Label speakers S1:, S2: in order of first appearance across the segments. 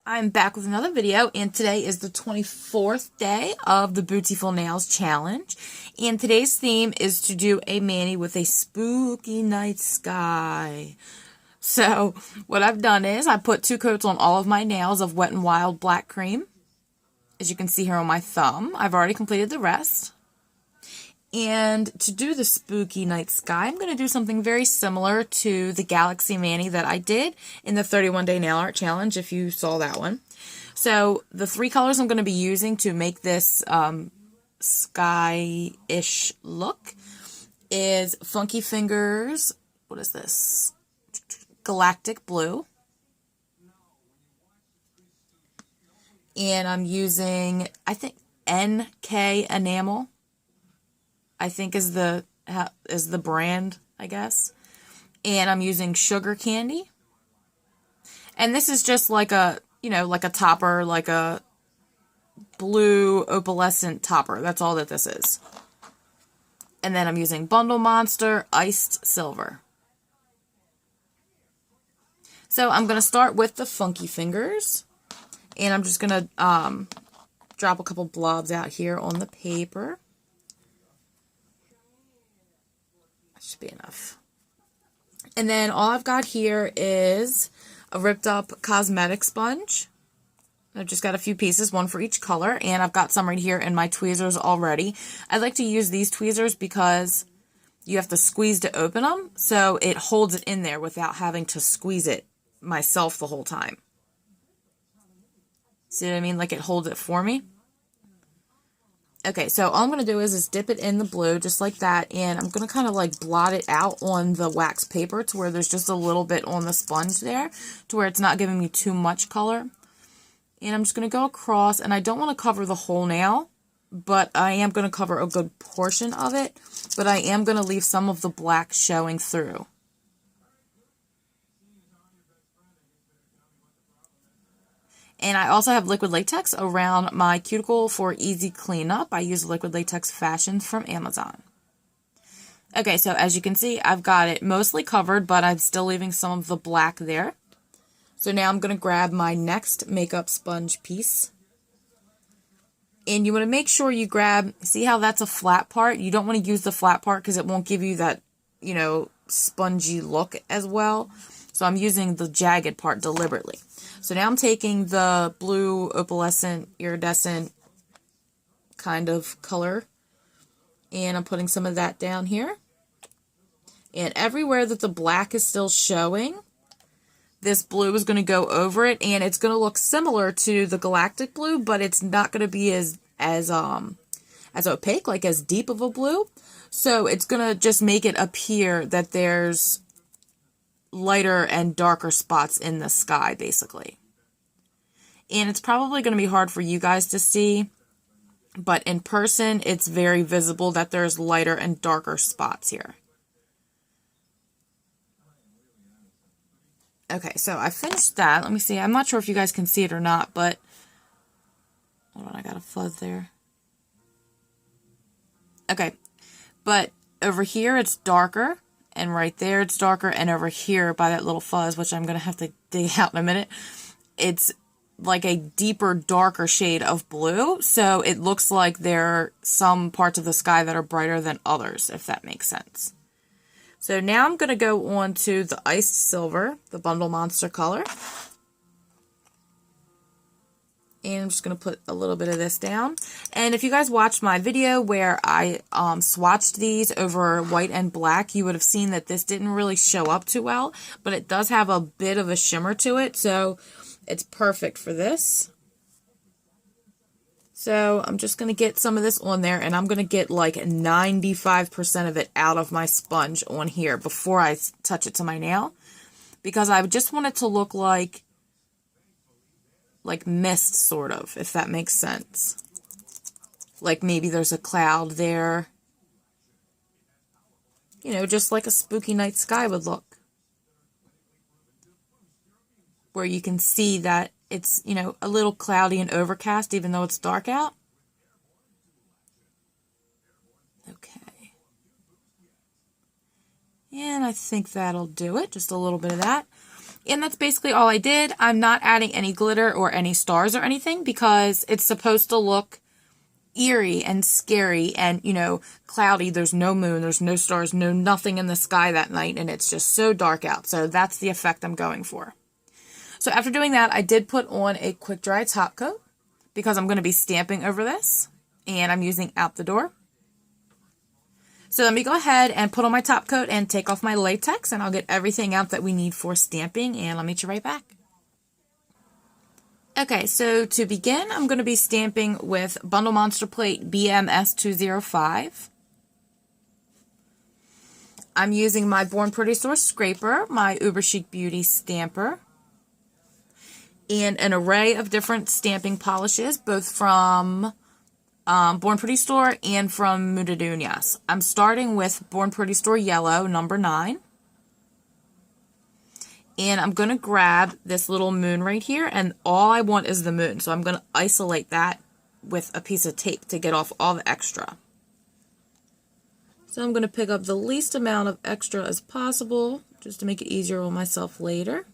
S1: I'm back with another video, and today is the 24th day of the Bootiful Nails Challenge. And today's theme is to do a mani with a spooky night sky. So what I've done is I put 2 coats on all of my nails of Wet n Wild black cream. As you can see here on my thumb, I've already completed the rest. And to do the spooky night sky, I'm going to do something very similar to the Galaxy Mani that I did in the 31-day nail art challenge, if you saw that one. So the 3 colors I'm going to be using to make this sky-ish look is Funky Fingers, what is this? Galactic Blue. And I'm using, I think, NK Enamel. I think is the brand, I guess. And I'm using Sugar Candy. And this is just like a, like a topper, like a blue opalescent topper. That's all that this is. And then I'm using Bundle Monster Iced Silver. So I'm going to start with the Funky Fingers. And I'm just going to drop a couple blobs out here on the paper. Should be enough. And then all I've got here is a ripped up cosmetic sponge. I've just got a few pieces, one for each color, and I've got some right here in my tweezers already. I like to use these tweezers because you have to squeeze to open them, so it holds it in there without having to squeeze it myself the whole time. See what I mean? Like it holds it for me. Okay, so all I'm going to do is dip it in the blue, just like that, and I'm going to kind of like blot it out on the wax paper to where there's just a little bit on the sponge there, to where it's not giving me too much color. And I'm just going to go across, and I don't want to cover the whole nail, but I am going to cover a good portion of it, but I am going to leave some of the black showing through. And I also have liquid latex around my cuticle for easy cleanup. I use liquid latex fashions from Amazon. Okay, so as you can see, I've got it mostly covered, but I'm still leaving some of the black there. So now I'm going to grab my next makeup sponge piece. And you want to make sure you grab, see how that's a flat part? You don't want to use the flat part because it won't give you that, spongy look as well. So I'm using the jagged part deliberately. So now I'm taking the blue opalescent iridescent kind of color, and I'm putting some of that down here. And everywhere that the black is still showing, this blue is going to go over it, and it's going to look similar to the galactic blue, but it's not going to be as opaque, like as deep of a blue. So it's going to just make it appear that there's lighter and darker spots in the sky, basically. And it's probably going to be hard for you guys to see, but in person, it's very visible that there's lighter and darker spots here. Okay, so I finished that. Let me see. I'm not sure if you guys can see it or not, but hold on, I got a fuzz there. Okay, but over here it's darker. And right there, it's darker. And over here, by that little fuzz, which I'm going to have to dig out in a minute, it's like a deeper, darker shade of blue. So it looks like there are some parts of the sky that are brighter than others, if that makes sense. So now I'm going to go on to the Iced Silver, the Bundle Monster color. And I'm just going to put a little bit of this down. And if you guys watched my video where I swatched these over white and black, you would have seen that this didn't really show up too well, but it does have a bit of a shimmer to it, so it's perfect for this. So I'm just going to get some of this on there, and I'm going to get like 95% of it out of my sponge on here before I touch it to my nail, because I just want it to look like mist, sort of, if that makes sense. Like maybe there's a cloud there. Just like a spooky night sky would look. Where you can see that it's, a little cloudy and overcast even though it's dark out. Okay. And I think that'll do it. Just a little bit of that. And that's basically all I did. I'm not adding any glitter or any stars or anything because it's supposed to look eerie and scary and, you know, cloudy. There's no moon, there's no stars, no nothing in the sky that night, and it's just so dark out. So that's the effect I'm going for. So after doing that, I did put on a quick dry top coat because I'm going to be stamping over this, and I'm using Out the Door. So let me go ahead and put on my top coat and take off my latex, and I'll get everything out that we need for stamping, and I'll meet you right back. Okay, so to begin, I'm going to be stamping with Bundle Monster Plate BMS 205. I'm using my Born Pretty Store scraper, my Uber Chic Beauty stamper, and an array of different stamping polishes, both from Born Pretty Store and from Mudadunas. I'm starting with Born Pretty Store Yellow, number 9. And I'm going to grab this little moon right here, and all I want is the moon. So I'm going to isolate that with a piece of tape to get off all the extra. So I'm going to pick up the least amount of extra as possible, just to make it easier on myself later.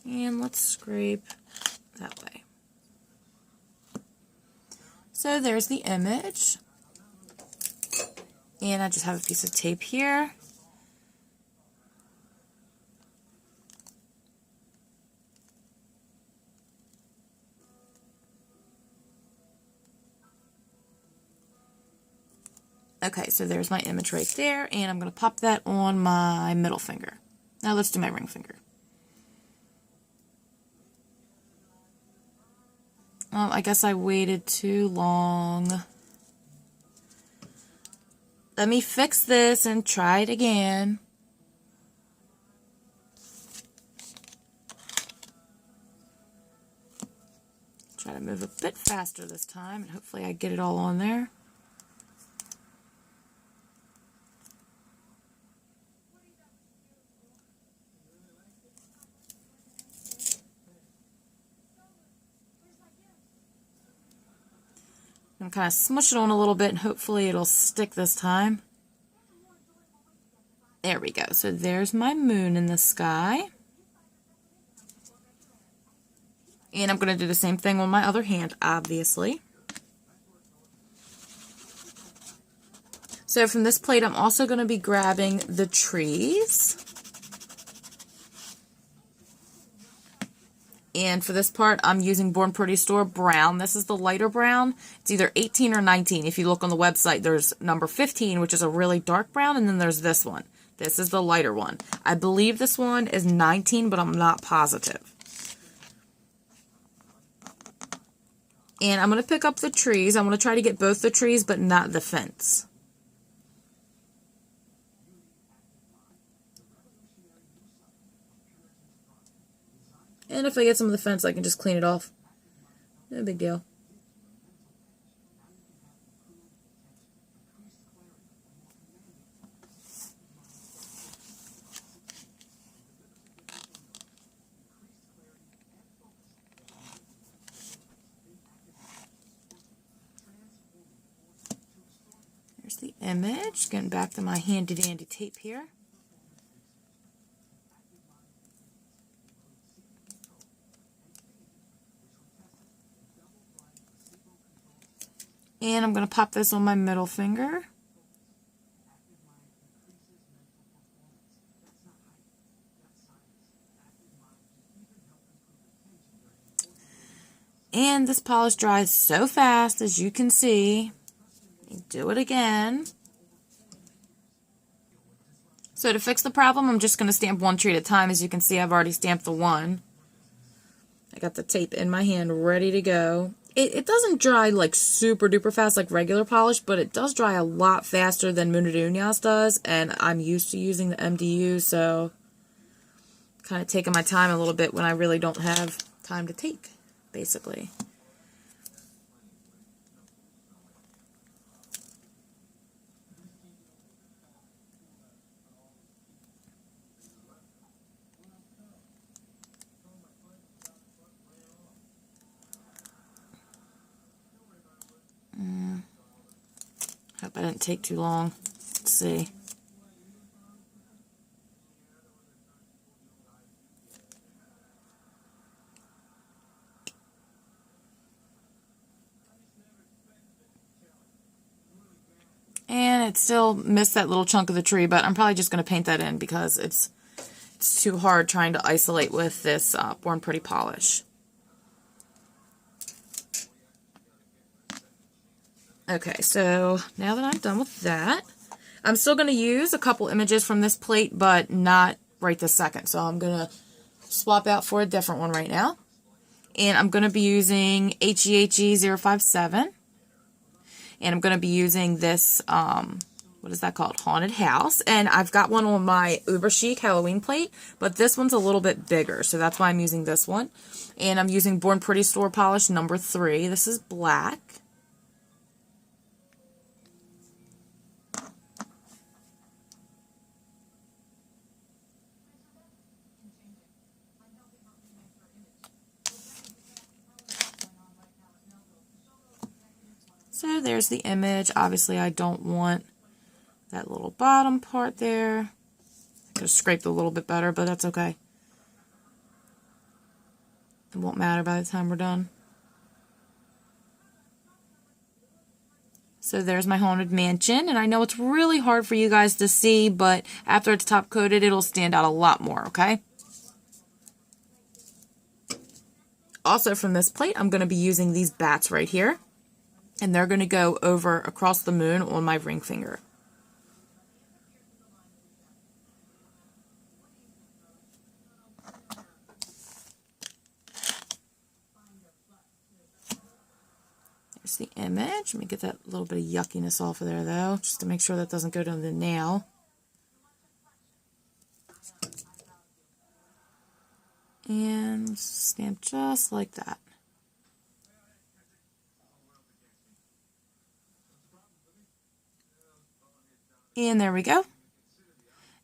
S1: And let's scrape that way. So there's the image. And I just have a piece of tape here. Okay, so there's my image right there, and I'm going to pop that on my middle finger. Now let's do my ring finger. Oh, I guess I waited too long. Let me fix this and try it again. Try to move a bit faster this time, and hopefully I get it all on there. I'm kind of smush it on a little bit, and hopefully it'll stick this time. There we go. So there's my moon in the sky. And I'm going to do the same thing on my other hand, obviously. So from this plate, I'm also going to be grabbing the trees. And for this part, I'm using Born Pretty Store brown. This is the lighter brown. It's either 18 or 19. If you look on the website, there's number 15, which is a really dark brown, and then there's this one. This is the lighter one. I believe this one is 19, but I'm not positive. And I'm going to pick up the trees. I'm going to try to get both the trees, but not the fence. And if I get some of the fence, I can just clean it off. No big deal. There's the image. Getting back to my handy dandy tape here. And I'm going to pop this on my middle finger. And this polish dries so fast, as you can see. Do it again. So to fix the problem, I'm just going to stamp one tree at a time. As you can see, I've already stamped the one. I got the tape in my hand ready to go. It doesn't dry like super duper fast like regular polish, but it does dry a lot faster than Mudadunas does, and I'm used to using the MDU, so kind of taking my time a little bit when I really don't have time to take, basically. Hope I didn't take too long. Let's see. it still missed that little chunk of the tree, but I'm probably just going to paint that in because it's too hard trying to isolate with this Born Pretty polish. Okay, so now that I'm done with that, I'm still going to use a couple images from this plate, but not right this second. So I'm going to swap out for a different one right now. And I'm going to be using HEHE057. And I'm going to be using this, what is that called? Haunted House. And I've got one on my Uber Chic Halloween plate, but this one's a little bit bigger. So that's why I'm using this one. And I'm using Born Pretty Store Polish number 3. This is black. So there's the image. Obviously, I don't want that little bottom part there. I could have scraped a little bit better, but that's okay. It won't matter by the time we're done. So there's my Haunted Mansion, and I know it's really hard for you guys to see, but after it's top coated, it'll stand out a lot more, okay? Also from this plate, I'm going to be using these bats right here. And they're going to go over across the moon on my ring finger. There's the image. Let me get that little bit of yuckiness off of there, though, just to make sure that doesn't go to the nail. And stamp just like that. And there we go.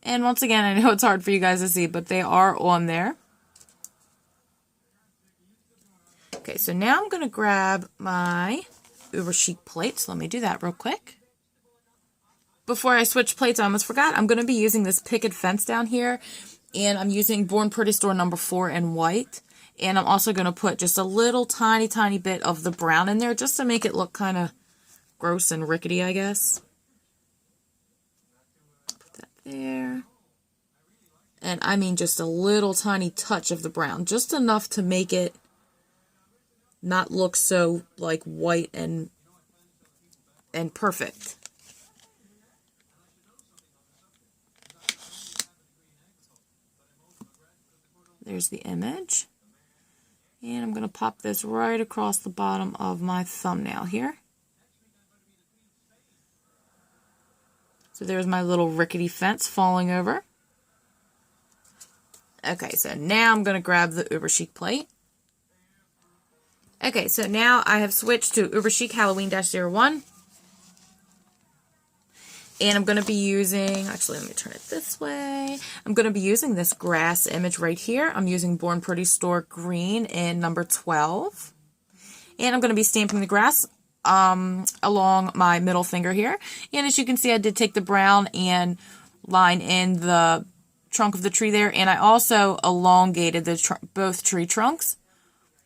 S1: And once again, I know it's hard for you guys to see, but they are on there. Okay, so now I'm going to grab my Uber Chic plate. So let me do that real quick. Before I switch plates, I almost forgot. I'm going to be using this picket fence down here. And I'm using Born Pretty Store number 4 in white. And I'm also going to put just a little tiny bit of the brown in there just to make it look kind of gross and rickety, I guess. There. And I mean just a little tiny touch of the brown, just enough to make it not look so like white and perfect. There's the image. And I'm going to pop this right across the bottom of my thumbnail here. So there's my little rickety fence falling over. Okay, so now I'm going to grab the Uber Chic plate. Okay, so now I have switched to Uber Chic Halloween-01. And I'm going to be using, actually let me turn it this way. I'm going to be using this grass image right here. I'm using Born Pretty Store Green in number 12. And I'm going to be stamping the grass along my middle finger here. And as you can see, I did take the brown and line in the trunk of the tree there. And I also elongated the both tree trunks.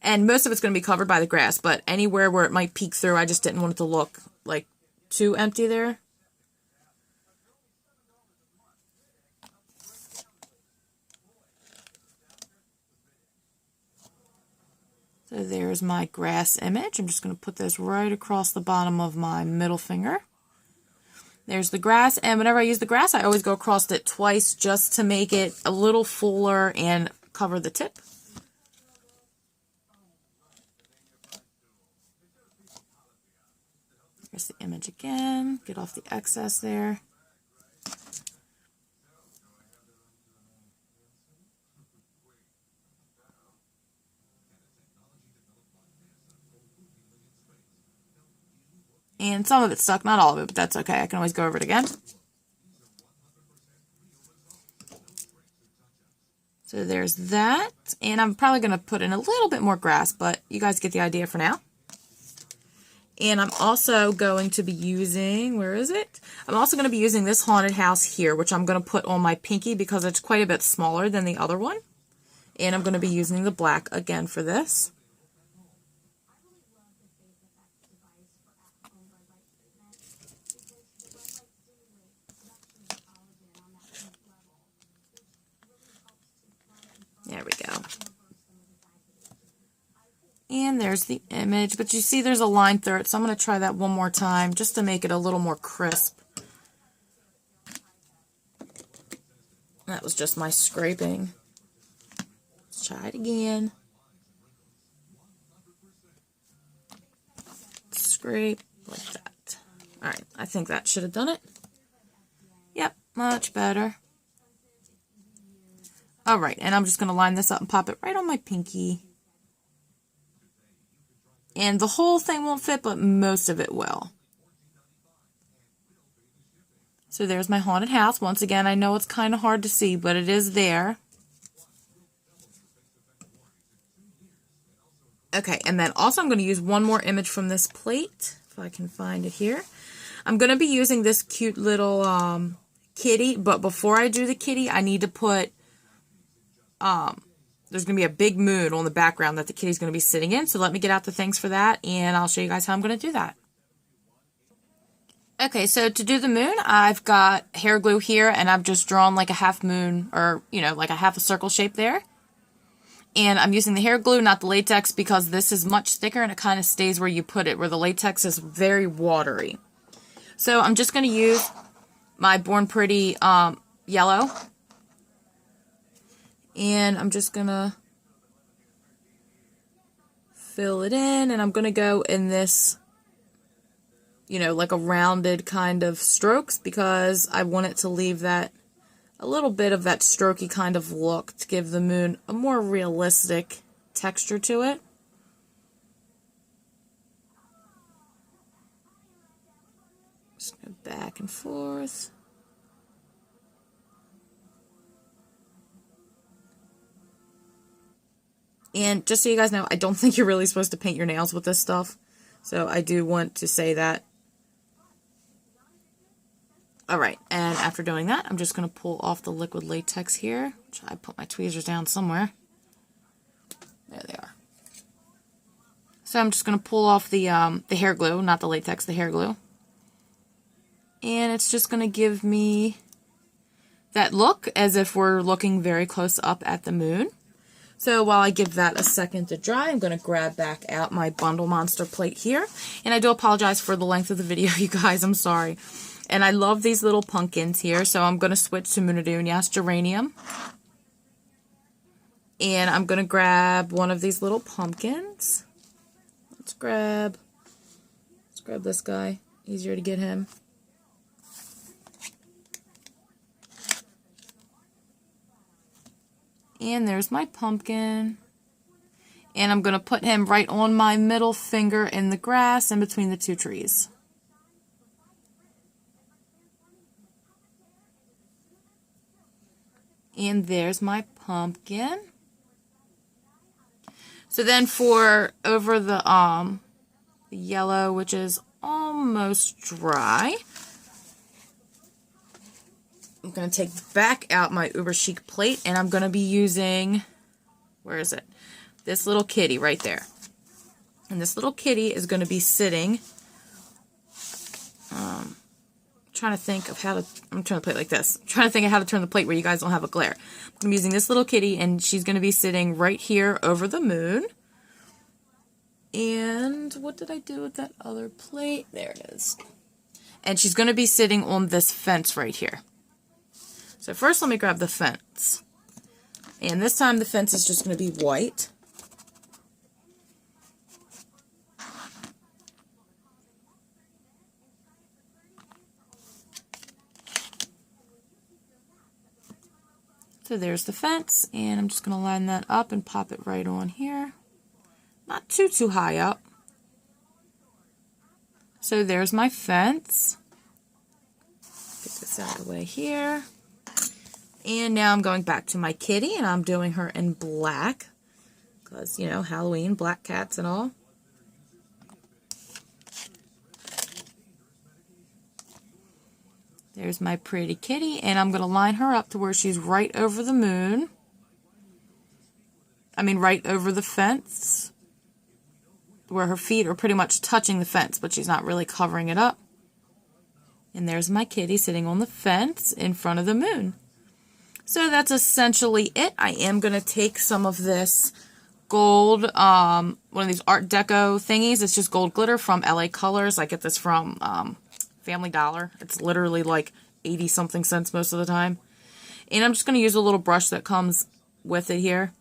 S1: And most of it's going to be covered by the grass, but anywhere where it might peek through, I just didn't want it to look like too empty there. So there's my grass image. I'm just going to put this right across the bottom of my middle finger. There's the grass, and whenever I use the grass, I always go across it twice just to make it a little fuller and cover the tip. Here's the image again. Get off the excess there. And some of it's stuck, not all of it, but that's okay. I can always go over it again. So there's that. And I'm probably going to put in a little bit more grass, but you guys get the idea for now. And I'm also going to be using, where is it? I'm also going to be using this Haunted House here, which I'm going to put on my pinky because it's quite a bit smaller than the other one. And I'm going to be using the black again for this. There we go. And there's the image, but you see there's a line through it, so I'm going to try that one more time just to make it a little more crisp. That was just my scraping. Let's try it again. Scrape like that. Alright, I think that should have done it. Yep, much better. Alright, and I'm just going to line this up and pop it right on my pinky. And the whole thing won't fit, but most of it will. So there's my haunted house. Once again, I know it's kind of hard to see, but it is there. Okay, and then also I'm going to use one more image from this plate, if I can find it here. I'm going to be using this cute little kitty, but before I do the kitty, I need to put... there's going to be a big moon on the background that the kitty's going to be sitting in. So let me get out the things for that, and I'll show you guys how I'm going to do that. Okay, so to do the moon, I've got hair glue here, and I've just drawn like a half moon, or, you know, like a half a circle shape there. And I'm using the hair glue, not the latex, because this is much thicker, and it kind of stays where you put it, where the latex is very watery. So I'm just going to use my Born Pretty yellow. And I'm just going to fill it in, and I'm going to go in this, you know, like a rounded kind of strokes, because I want it to leave that, a little bit of that strokey kind of look to give the moon a more realistic texture to it. Just go back and forth. And just so you guys know, I don't think you're really supposed to paint your nails with this stuff. So I do want to say that. Alright, and after doing that, I'm just going to pull off the liquid latex here. I put my tweezers down somewhere. There they are. So I'm just going to pull off the hair glue, not the latex, the hair glue. And it's just going to give me that look as if we're looking very close up at the moon. So while I give that a second to dry, I'm going to grab back out my Bundle Monster plate here. And I do apologize for the length of the video, you guys. I'm sorry. And I love these little pumpkins here, so I'm going to switch to Munadunias Geranium. And I'm going to grab one of these little pumpkins. Let's grab this guy. Easier to get him. And there's my pumpkin. And I'm going to put him right on my middle finger in the grass in between the two trees. And there's my pumpkin. So then for over the yellow, which is almost dry, I'm going to take back out my Uber Chic plate, and I'm going to be using, where is it? This little kitty right there. And this little kitty is going to be sitting, trying to think of how to, I'm turning the plate like this. I'm trying to think of how to turn the plate where you guys don't have a glare. I'm using this little kitty, and she's going to be sitting right here over the moon. And what did I do with that other plate? There it is. And she's going to be sitting on this fence right here. So first let me grab the fence. And this time the fence is just going to be white. So there's the fence, and I'm just going to line that up and pop it right on here. Not too high up. So there's my fence. Get this out of the way here. And now I'm going back to my kitty, and I'm doing her in black. Because, you know, Halloween, black cats and all. There's my pretty kitty, and I'm going to line her up to where she's right over the moon. I mean, right over the fence. Where her feet are pretty much touching the fence, but she's not really covering it up. And there's my kitty sitting on the fence in front of the moon. So that's essentially it. I am going to take some of this gold, one of these Art Deco thingies. It's just gold glitter from LA Colors. I get this from Family Dollar. It's literally like 80 something cents most of the time. And I'm just going to use a little brush that comes with it here.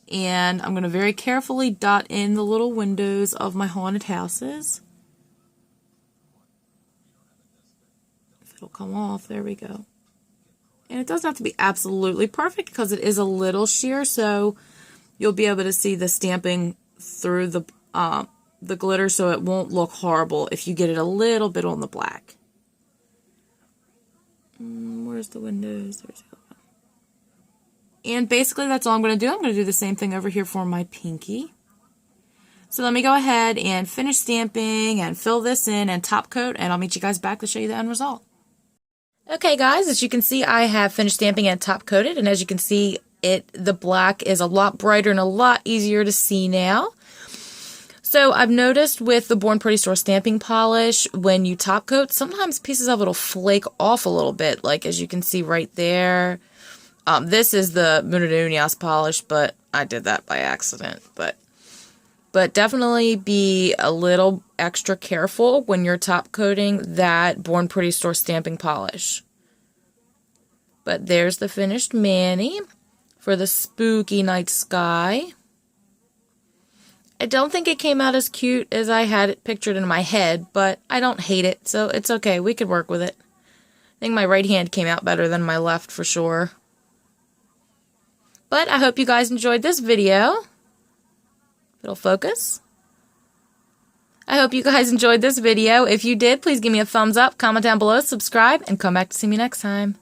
S1: And I'm going to very carefully dot in the little windows of my haunted houses. If it'll come off, there we go. And it doesn't have to be absolutely perfect because it is a little sheer, so you'll be able to see the stamping through the glitter, so it won't look horrible if you get it a little bit on the black. Where's the windows? There's the other one. And basically that's all I'm going to do. I'm going to do the same thing over here for my pinky. So let me go ahead and finish stamping and fill this in and top coat, and I'll meet you guys back to show you the end result. Okay guys, as you can see, I have finished stamping and top coated, and as you can see, the black is a lot brighter and a lot easier to see now. So I've noticed with the Born Pretty Store stamping polish, when you top coat, sometimes pieces of it will flake off a little bit, like as you can see right there. This is the Munidunias polish, but I did that by accident. But definitely be a little extra careful when you're top coating that Born Pretty Store stamping polish. But there's the finished Manny for the spooky night sky. I don't think it came out as cute as I had it pictured in my head, but I don't hate it, so it's okay. We could work with it. I think my right hand came out better than my left for sure. But I hope you guys enjoyed this video. It'll focus. I hope you guys enjoyed this video. If you did, please give me a thumbs up, comment down below, subscribe, and come back to see me next time.